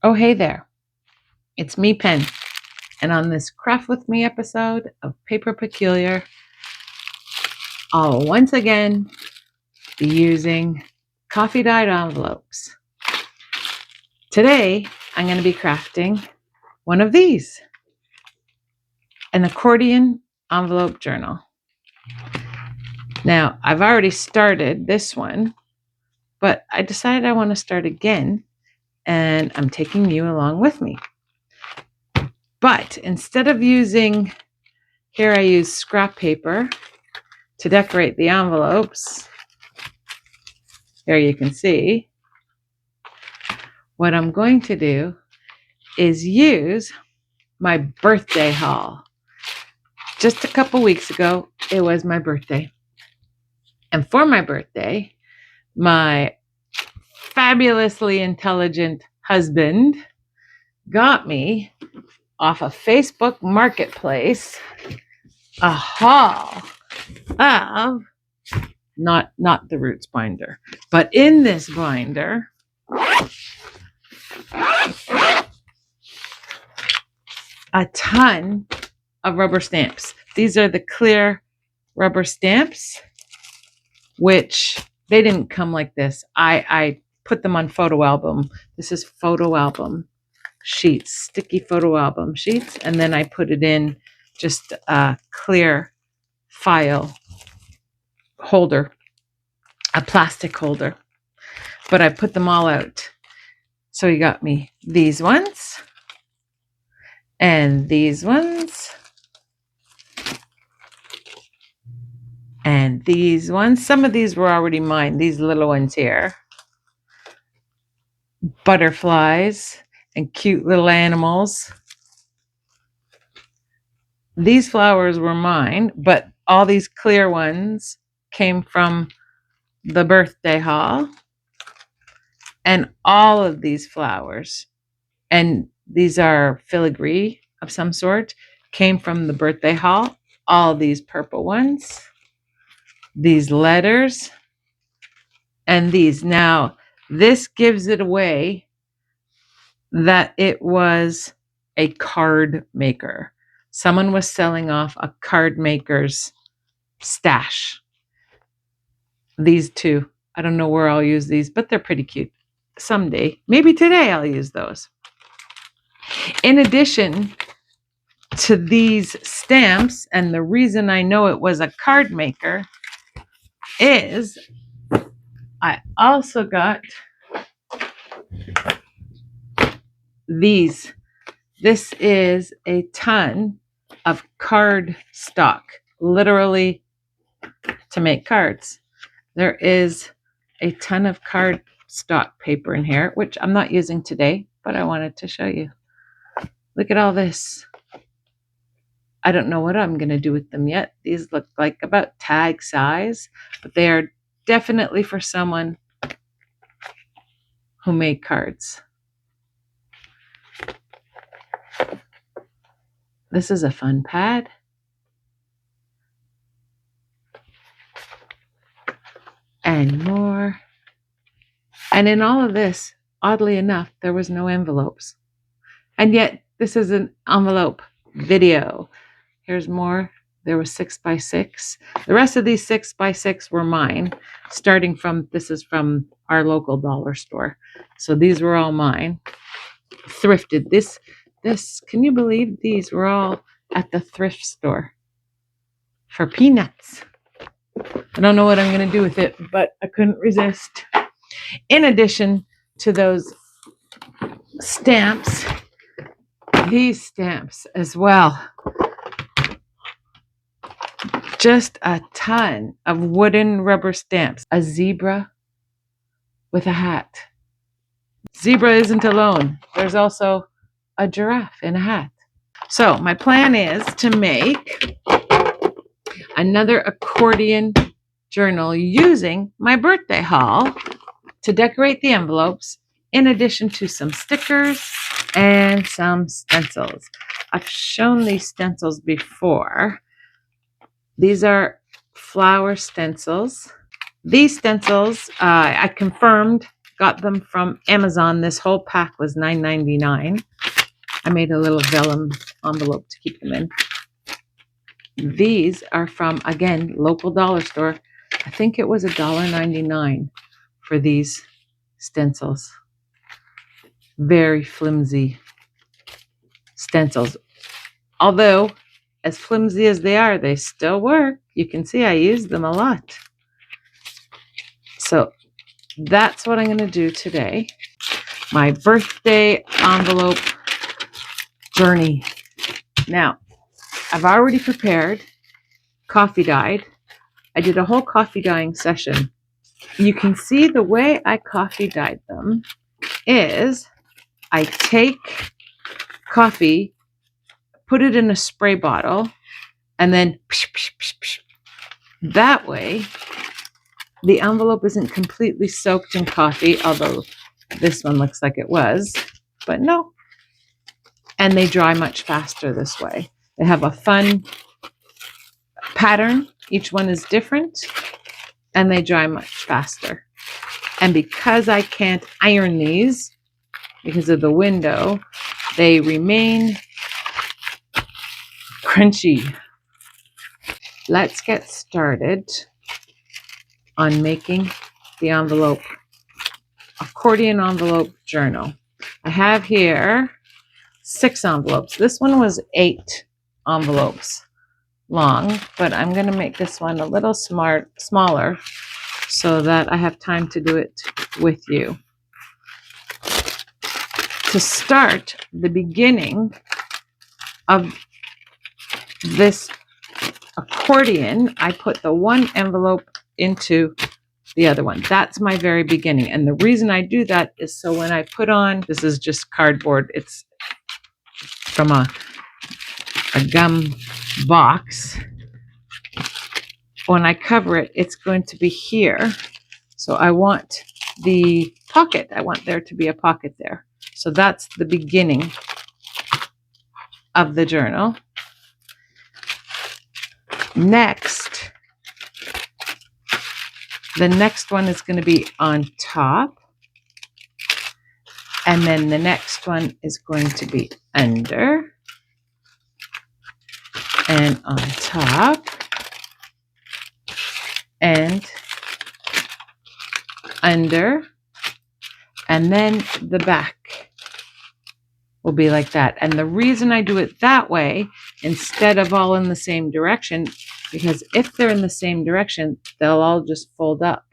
Oh, hey there. It's me, Pen. And on this Craft With Me episode of Paper Peculiar, I'll once again be using coffee dyed envelopes. Today, I'm going to be crafting one of these, an accordion envelope journal. Now, I've already started this one, but I decided I want to start again, and I'm taking you along with me. But instead of using, here I use scrap paper to decorate the envelopes. There you can see. What I'm going to do is use my birthday haul. Just a couple weeks ago, it was my birthday. And for my birthday, my fabulously intelligent husband got me off a Facebook Marketplace a haul of not the Roots binder, but in this binder, a ton of rubber stamps. These are the clear rubber stamps, which they didn't come like this. I put them on photo album. This is photo album sheets, sticky photo album sheets, and then I put it in just a clear file holder, a plastic holder. But I put them all out. So he got me these ones and these ones and these ones. Some of these were already mine, these little ones here. Butterflies and cute little animals. These flowers were mine, but all these clear ones came from the birthday haul. And all of these flowers, and these are filigree of some sort, came from the birthday haul. All these purple ones, these letters, and these. Now, this gives it away that it was a card maker. Someone was selling off a card maker's stash. These two. I don't know where I'll use these, but they're pretty cute. Someday, maybe today, I'll use those. In addition to these stamps, and the reason I know it was a card maker is I also got these. This is a ton of card stock, literally to make cards. There is a ton of card stock paper in here, which I'm not using today, but I wanted to show you. Look at all this. I don't know what I'm going to do with them yet. These look like about tag size, but they are definitely for someone who made cards. This is a fun pad. And more. And in all of this, oddly enough, there was no envelopes. And yet, this is an envelope video. Here's more. There was 6x6. The rest of these 6x6 were mine, starting from, this is from our local dollar store. So these were all mine. Thrifted. This, can you believe these were all at the thrift store for peanuts? I don't know what I'm going to do with it, but I couldn't resist. In addition to those stamps, these stamps as well. Just a ton of wooden rubber stamps. A zebra with a hat. Zebra isn't alone. There's also a giraffe in a hat. So my plan is to make another accordion journal using my birthday haul to decorate the envelopes, in addition to some stickers and some stencils. I've shown these stencils before. These are flower stencils. These stencils, I confirmed got them from Amazon. This whole pack was $9.99. I made a little vellum envelope to keep them in. These are from, again, local dollar store. I think it was $1.99 for these stencils. Very flimsy stencils. Although, as flimsy as they still work. You can see I use them a lot. So that's what I'm going to do today. My birthday envelope journey. Now, I've already prepared coffee dyed. I did a whole coffee dyeing session. You can see the way I coffee dyed them is I take coffee, put it in a spray bottle, and then that way the envelope isn't completely soaked in coffee, although this one looks like it was, but no. And they dry much faster this way. They have a fun pattern. Each one is different, and they dry much faster. And because I can't iron these because of the window, they remain crunchy. Let's get started on making the envelope, accordion envelope journal. I have here 6 envelopes. This one was 8 envelopes long, but I'm going to make this one a little smaller so that I have time to do it with you. To start the beginning of this accordion, I put the one envelope into the other one. That's my very beginning. And the reason I do that is so when I put on, this is just cardboard. It's from a gum box. When I cover it, it's going to be here. So I want the pocket. I want there to be a pocket there. So that's the beginning of the journal. Next, the next one is going to be on top. And then the next one is going to be under and on top and under, and then the back will be like that. And the reason I do it that way instead of all in the same direction, because if they're in the same direction, they'll all just fold up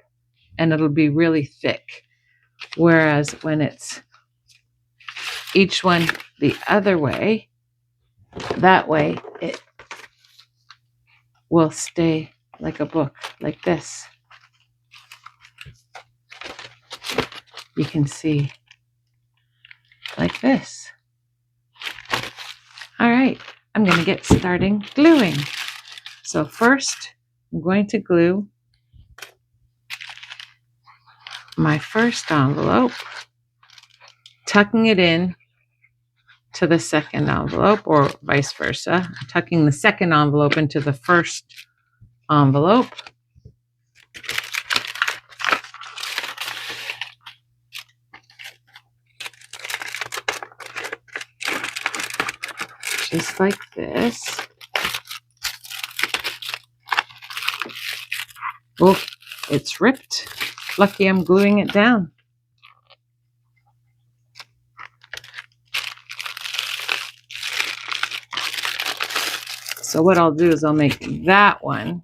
and it'll be really thick. Whereas when it's each one the other way, that way it will stay like a book, like this. You can see like this. All right, I'm going to get starting gluing. So first, I'm going to glue my first envelope, tucking it in to the second envelope, or vice versa, tucking the second envelope into the first envelope. Just like this. Oh, it's ripped. Lucky I'm gluing it down. So what I'll do is I'll make that one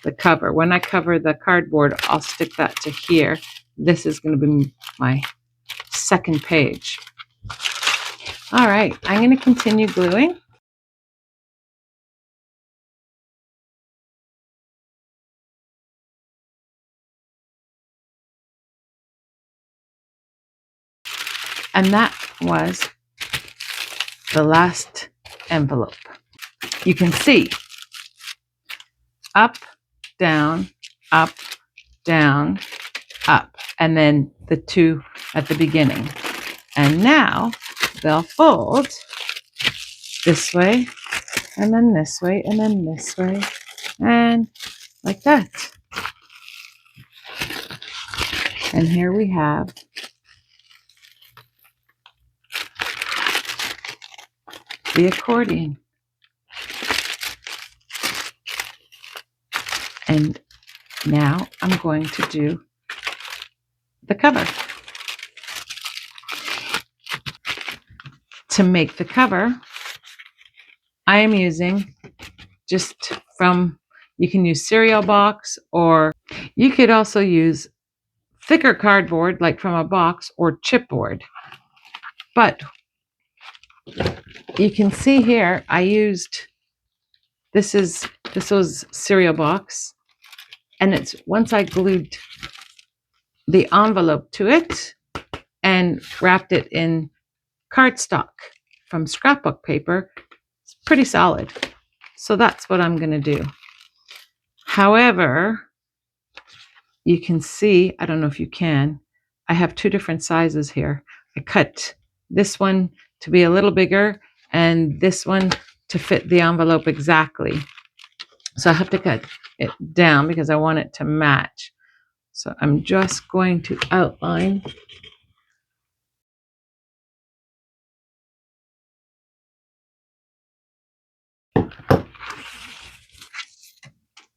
the cover. When I cover the cardboard, I'll stick that to here. This is going to be my second page. All right, I'm going to continue gluing. And that was the last envelope. You can see up, down, up, down, up, and then the 2 at the beginning. And now they'll fold this way, and then this way, and then this way, and like that. And here we have the accordion. And now I'm going to do the cover. To make the cover, I am using just from, you can use cereal box, or you could also use thicker cardboard like from a box, or chipboard. But you can see here I used, this was cereal box, and it's, once I glued the envelope to it and wrapped it in cardstock from scrapbook paper, it's pretty solid. So that's what I'm going to do. However, you can see, I don't know if you can, I have two different sizes here. I cut this one to be a little bigger and this one to fit the envelope exactly. So I have to cut it down because I want it to match. So I'm just going to outline.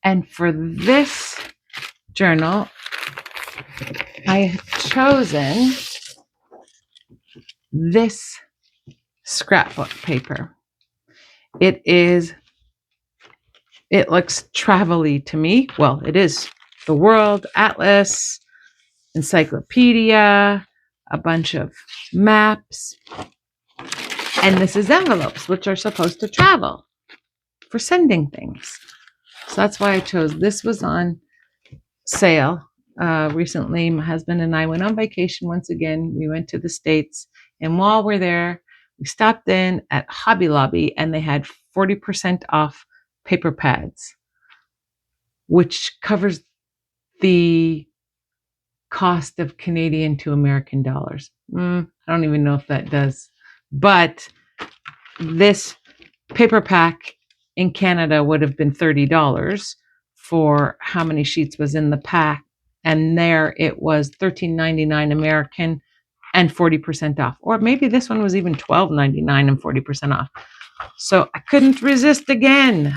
And for this journal, I have chosen this scrapbook paper. It looks travel-y to me. Well, it is the World Atlas, encyclopedia, a bunch of maps, and this is envelopes, which are supposed to travel for sending things. So that's why I chose. This was on sale recently. My husband and I went on vacation once again. We went to the States, and while we're there, we stopped in at Hobby Lobby, and they had 40% off paper pads, which covers the cost of Canadian to American dollars. I don't even know if that does. But this paper pack in Canada would have been $30 for how many sheets was in the pack. And there it was $13.99 American and 40% off. Or maybe this one was even $12.99 and 40% off. So I couldn't resist again.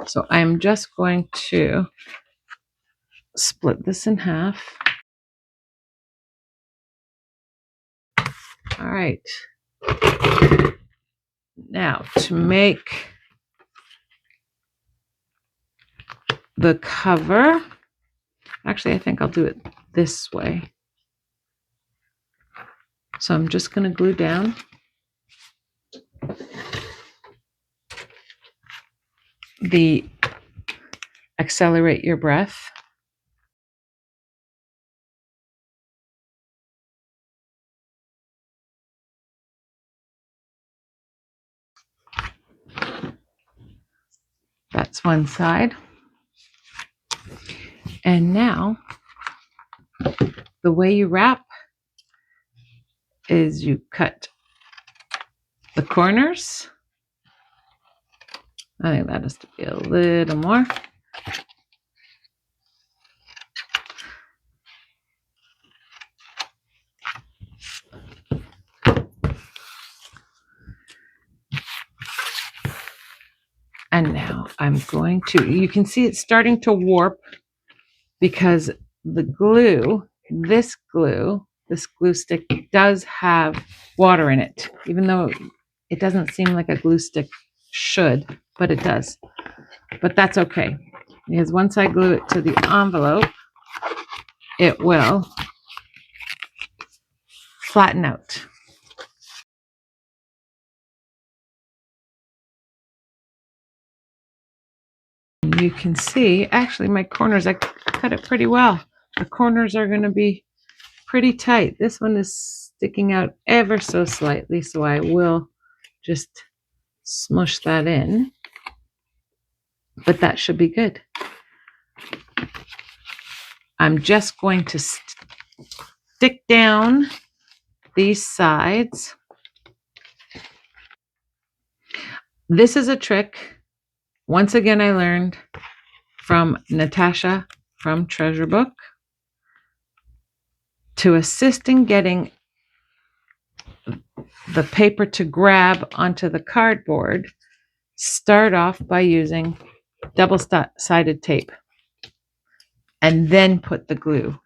So I'm just going to split this in half. All right. Now to make the cover, actually I think I'll do it this way. So I'm just going to glue down the Accelerate Your Breath. That's one side. And now the way you wrap is you cut the corners. I think that has to be a little more. And now I'm going to, you can see it's starting to warp because the glue, this glue stick does have water in it, even though it doesn't seem like a glue stick should, but it does. But that's okay, because once I glue it to the envelope, it will flatten out. You can see, actually my corners, I cut it pretty well. The corners are going to be pretty tight. This one is sticking out ever so slightly, so I will just smush that in. But that should be good. I'm just going to stick down these sides. This is a trick, once again, I learned from Natasha from Treasure Book. To assist in getting the paper to grab onto the cardboard, start off by using double-sided tape and then put the glue.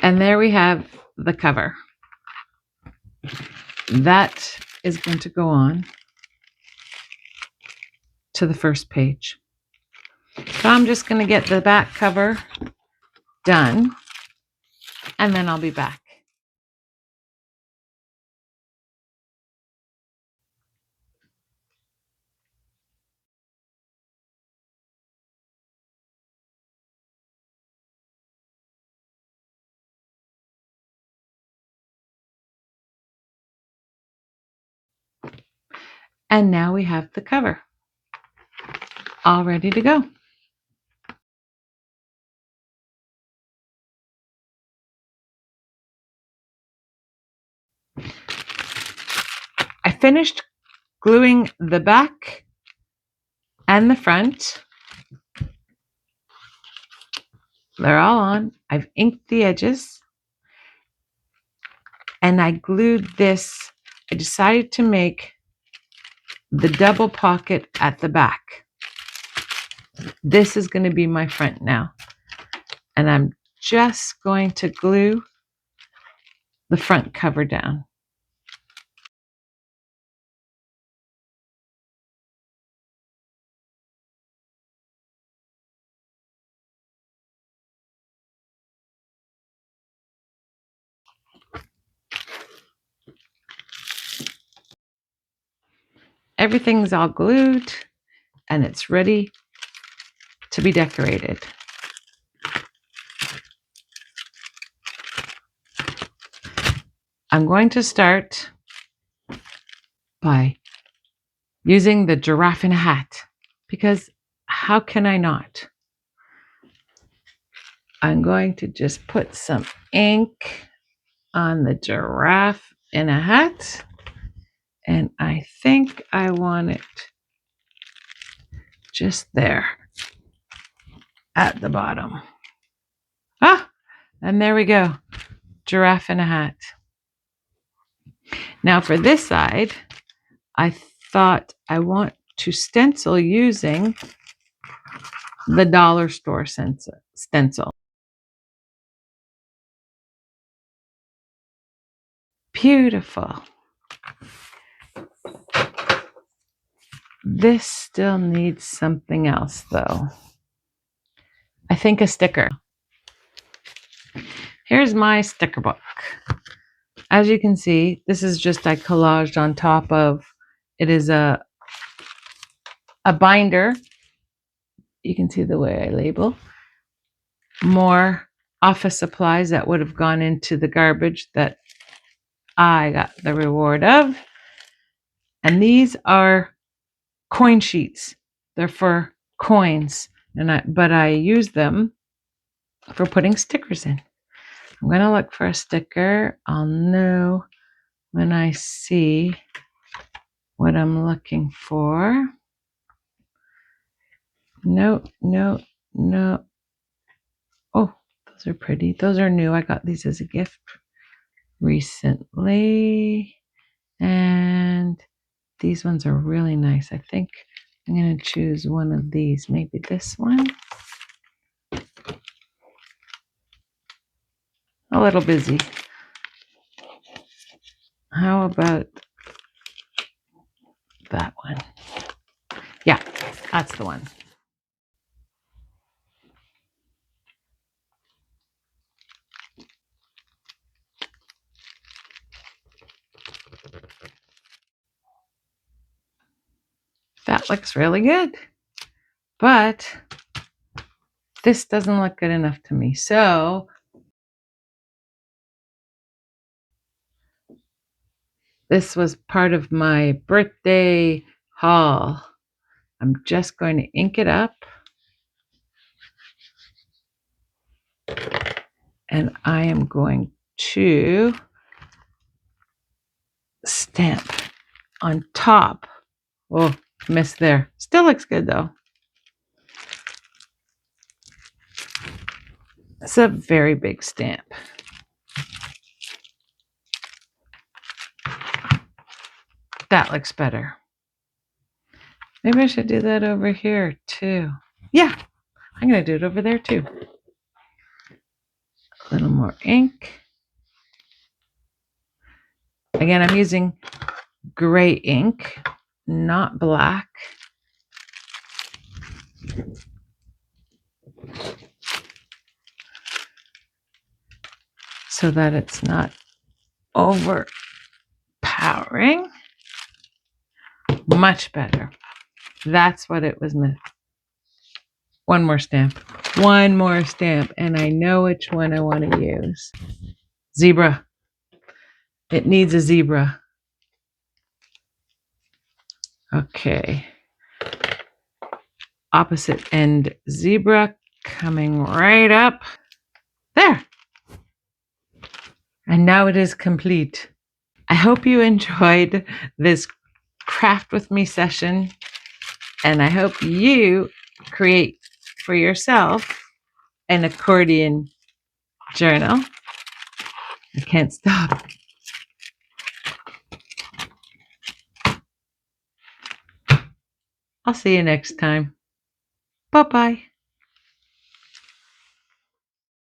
And there we have the cover. That is going to go on to the first page. So I'm just going to get the back cover done, and then I'll be back. And now we have the cover all ready to go. I finished gluing the back and the front. They're all on. I've inked the edges. And I glued this. I decided to make the double pocket at the back. This is going to be my front now. And I'm just going to glue the front cover down. Everything's all glued and it's ready to be decorated. I'm going to start by using the giraffe in a hat, because how can I not? I'm going to just put some ink on the giraffe in a hat, and I think I want it just there at the bottom. Ah, and there we go, giraffe in a hat. Now for this side, I thought I want to stencil using the dollar store stencil. Beautiful. This still needs something else though. I think a sticker. Here's my sticker book. As you can see, this is just I collaged on top of, it is a binder. You can see the way I label. More office supplies that would have gone into the garbage that I got the reward of. And these are coin sheets. They're for coins, but I use them for putting stickers in. I'm going to look for a sticker. I'll know when I see what I'm looking for. No. Oh, those are pretty. Those are new. I got these as a gift recently. And these ones are really nice. I think I'm going to choose one of these. Maybe this one. A little busy. How about that one? Yeah, that's the one. That looks really good. But this doesn't look good enough to me. So This was part of my birthday haul. I'm just going to ink it up. And I am going to stamp on top. Oh, missed there. Still looks good though. It's a very big stamp. That looks better. Maybe I should do that over here too. Yeah, I'm going to do it over there too. A little more ink. Again, I'm using gray ink, not black. So that it's not overpowering. Much better. That's what it was missing. One more stamp. One more stamp. And I know which one I want to use. Zebra. It needs a zebra. Okay. Opposite end zebra coming right up. There. And now it is complete. I hope you enjoyed this craft with me session. And I hope you create for yourself an accordion journal. I can't stop. I'll see you next time. Bye-bye.